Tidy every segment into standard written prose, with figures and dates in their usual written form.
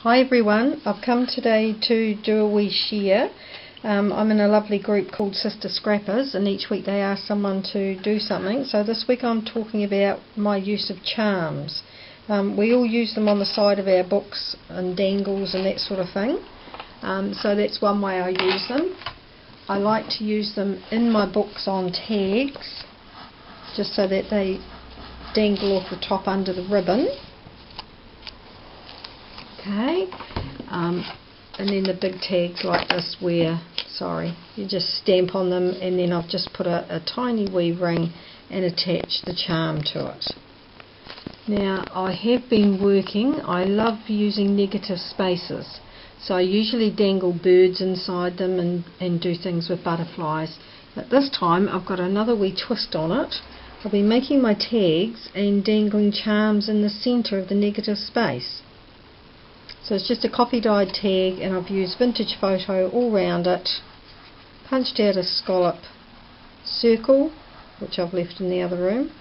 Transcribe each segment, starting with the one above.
Hi everyone, I've come today to do a wee share. I'm in a lovely group called Sister Scrappers, and each week they ask someone to do something. So this week I'm talking about my use of charms. We all use them on the side of our books and dangles and that sort of thing. So that's one way I use them. I like to use them in my books on tags, just so that they dangle off the top under the ribbon. Okay, and then the big tags like this where, you just stamp on them, and then I've just put a tiny wee ring and attached the charm to it. Now I have been working, I love using negative spaces, so I usually dangle birds inside them and do things with butterflies, but this time I've got another wee twist on it. I'll be making my tags and dangling charms in the centre of the negative space. So it's just a coffee dyed tag, and I've used vintage photo all round it, punched out a scallop circle, which I've left in the other room,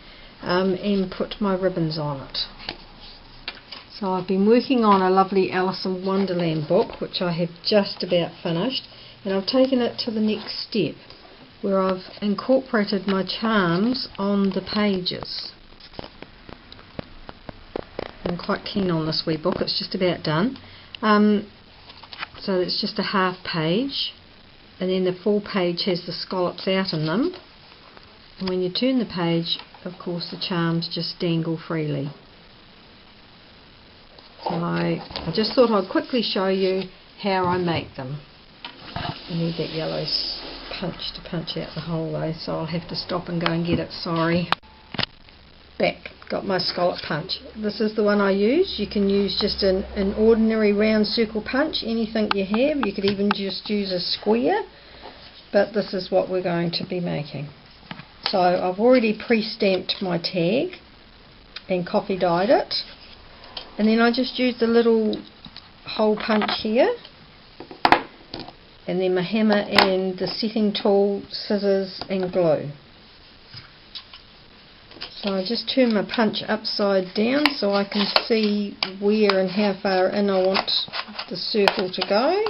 and put my ribbons on it. So I've been working on a lovely Alice in Wonderland book, which I have just about finished, and I've taken it to the next step, where I've incorporated my charms on the pages. I'm quite keen on this wee book, it's just about done. So it's just a half page, and then the full page has the scallops out in them, and when you turn the page, of course, the charms just dangle freely. So I just thought I'd quickly show you how I make them. I need that yellow punch to punch out the hole though, so I'll have to stop and go and get it, sorry. Back, got my scallop punch. This is the one I use. You can use just an ordinary round circle punch, anything you have. You could even just use a square, but this is what we're going to be making. So I've already pre-stamped my tag and coffee dyed it, and then I just used the little hole punch here, and then my hammer and the setting tool, scissors and glue. So I just turn my punch upside down so I can see where and how far in I want the circle to go.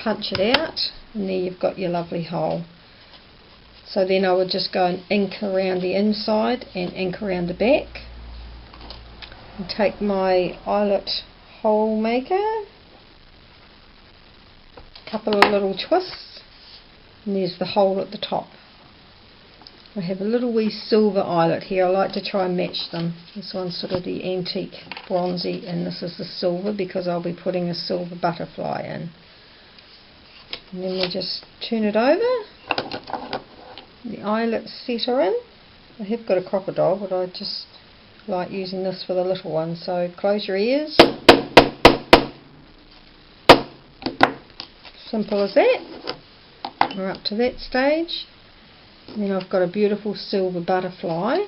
Punch it out, and there you've got your lovely hole. So then I would just go and ink around the inside and ink around the back. And take my eyelet hole maker, couple of little twists, and there's the hole at the top. I have a little wee silver eyelet here. I like to try and match them. This one's sort of the antique bronzy, and this is the silver because I'll be putting a silver butterfly in. And then we just turn it over. The eyelets set are in. I have got a crocodile, but I just like using this for the little one. So close your ears. Simple as that. We're up to that stage. And then I've got a beautiful silver butterfly,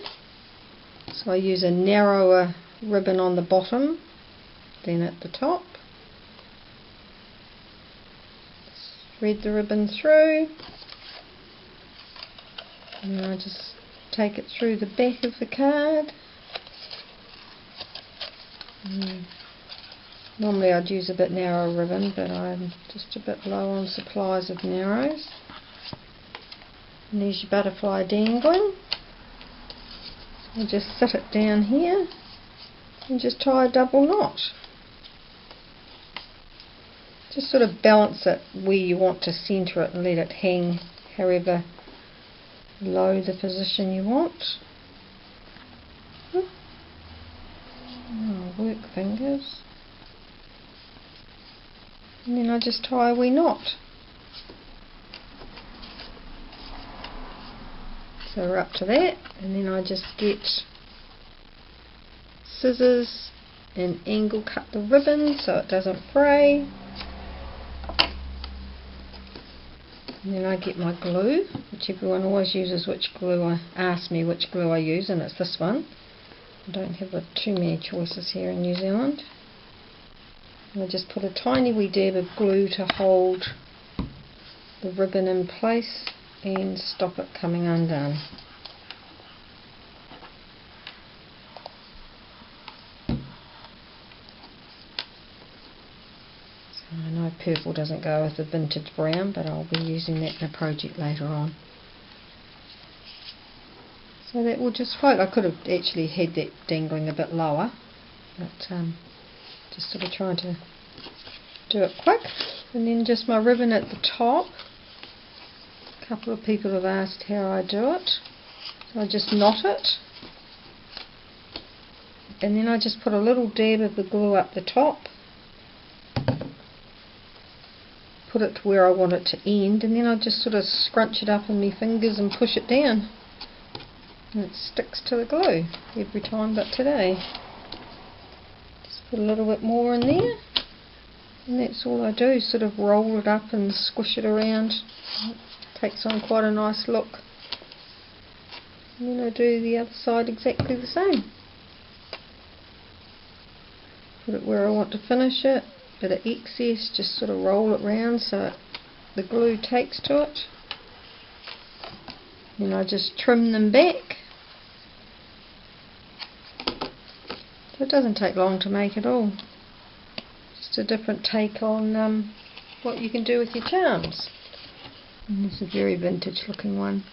so I use a narrower ribbon on the bottom than at the top. Thread the ribbon through, and I just take it through the back of the card. Normally I'd use a bit narrower ribbon, but I'm just a bit low on supplies of narrows. And there's your butterfly dangling. So I just sit it down here and just tie a double knot. Just sort of balance it where you want to centre it and let it hang however low the position you want. Oh, work fingers. And then I just tie a wee knot. So we're up to that, and then I just get scissors and angle cut the ribbon so it doesn't fray. And then I get my glue, which everyone always uses asks me which glue I use, and it's this one. I don't have too many choices here in New Zealand. And I just put a tiny wee dab of glue to hold the ribbon in place and stop it coming undone. purple doesn't go with the vintage brown, but I'll be using that in a project later on. So that will just float. I could have actually had that dangling a bit lower, but just sort of trying to do it quick. And then just my ribbon at the top. A couple of people have asked how I do it. So I just knot it, and then I just put a little dab of the glue up the top, put it to where I want it to end, and then I just sort of scrunch it up in my fingers and push it down, and it sticks to the glue every time but today. Just put a little bit more in there, and that's all I do, sort of roll it up and squish it around. It takes on quite a nice look. And then I do the other side exactly the same. Put it where I want to finish it, bit of excess, just sort of roll it round so the glue takes to it. Then I just trim them back. So it doesn't take long to make at all. Just a different take on what you can do with your charms. And this is a very vintage looking one.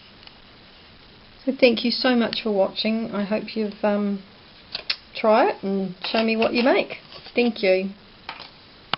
So thank you so much for watching. I hope you've try it and show me what you make. Thank you.